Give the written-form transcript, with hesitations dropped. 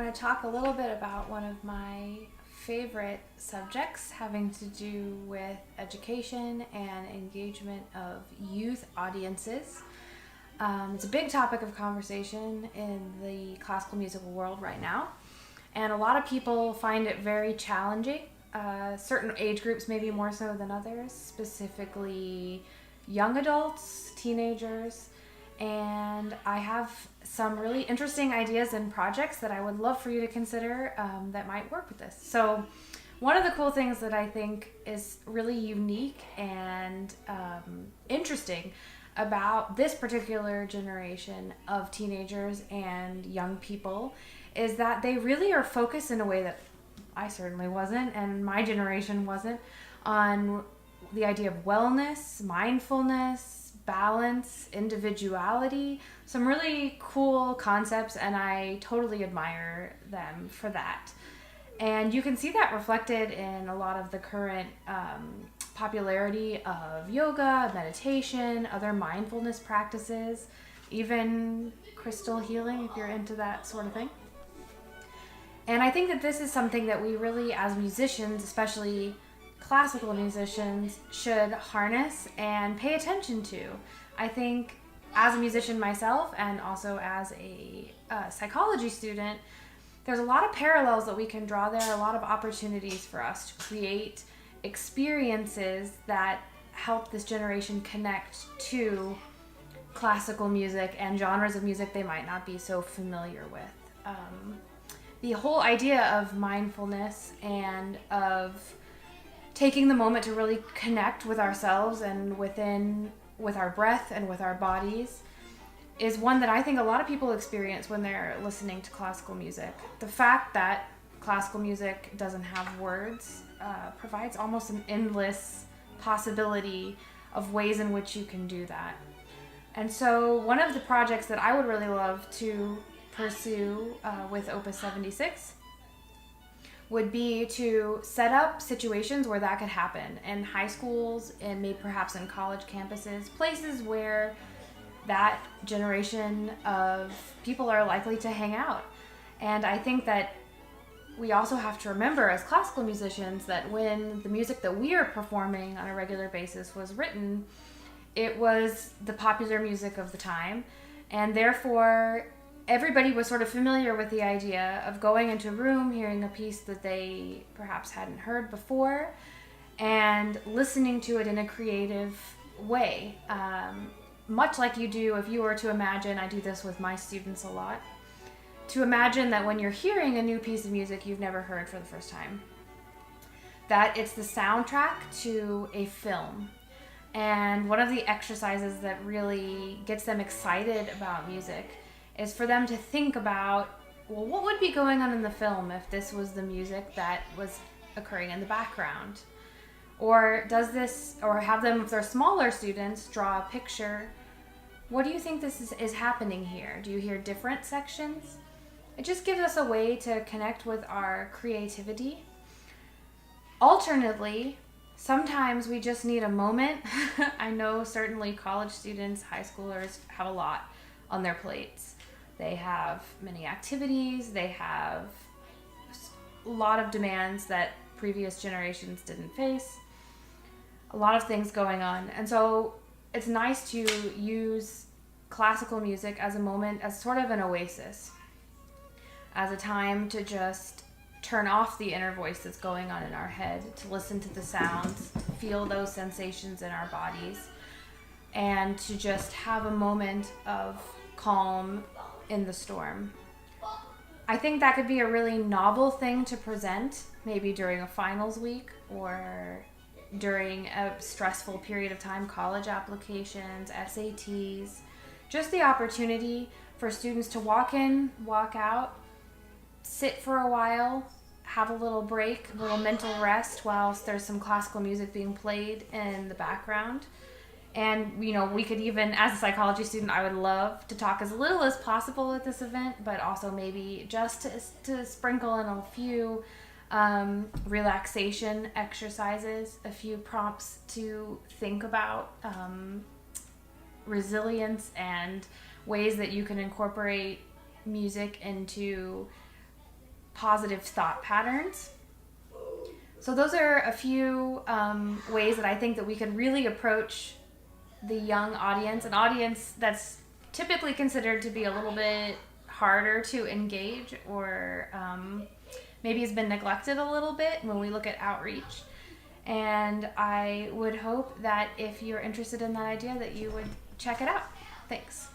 want to talk a little bit about one of my favorite subjects having to do with education and engagement of youth audiences. It's a big topic of conversation in the classical musical world right now, and a lot of people find it very challenging. Certain age groups maybe more so than others, specifically young adults, teenagers, and I have some really interesting ideas and projects that I would love for you to consider that might work with this. So one of the cool things that I think is really unique and interesting about this particular generation of teenagers and young people is that they really are focused in a way that I certainly wasn't, and my generation wasn't, on the idea of wellness, mindfulness, balance, individuality, some really cool concepts, and I totally admire them for that. And you can see that reflected in a lot of the current popularity of yoga, meditation, other mindfulness practices, even crystal healing if you're into that sort of thing. And I think that this is something that we really, as musicians, especially classical musicians, should harness and pay attention to. I think as a musician myself and also as a psychology student, there's a lot of parallels that we can draw there, a lot of opportunities for us to create experiences that help this generation connect to classical music and genres of music they might not be so familiar with. The whole idea of mindfulness and of taking the moment to really connect with ourselves and with our breath and with our bodies is one that I think a lot of people experience when they're listening to classical music. The fact that classical music doesn't have words provides almost an endless possibility of ways in which you can do that. And so one of the projects that I would really love to pursue with Opus 76 would be to set up situations where that could happen in high schools and maybe perhaps in college campuses, places where that generation of people are likely to hang out. And I think that we also have to remember as classical musicians that when the music that we are performing on a regular basis was written, it was the popular music of the time, and therefore everybody was sort of familiar with the idea of going into a room, hearing a piece that they perhaps hadn't heard before, and listening to it in a creative way. Much like you do if you were to imagine, I do this with my students a lot, to imagine that when you're hearing a new piece of music you've never heard for the first time, that it's the soundtrack to a film. And one of the exercises that really gets them excited about music is for them to think about, well, what would be going on in the film if this was the music that was occurring in the background? Or does this, or have them, if they're smaller students, draw a picture. What do you think this is happening here? Do you hear different sections? It just gives us a way to connect with our creativity. Alternately, sometimes we just need a moment. I know certainly college students, high schoolers have a lot on their plates. They have many activities, they have a lot of demands that previous generations didn't face, a lot of things going on. And so it's nice to use classical music as a moment, as sort of an oasis, as a time to just turn off the inner voice that's going on in our head, to listen to the sounds, feel those sensations in our bodies, and to just have a moment of calm in the storm. I think that could be a really novel thing to present, maybe during a finals week or during a stressful period of time, college applications, SATs, just the opportunity for students to walk in, walk out, sit for a while, have a little break, a little mental rest whilst there's some classical music being played in the background. And, you know, we could even, as a psychology student, I would love to talk as little as possible at this event, but also maybe just to sprinkle in a few relaxation exercises, a few prompts to think about resilience and ways that you can incorporate music into positive thought patterns. So those are a few ways that I think that we could really approach the young audience, an audience that's typically considered to be a little bit harder to engage, or maybe has been neglected a little bit when we look at outreach. And I would hope that if you're interested in that idea, that you would check it out. Thanks.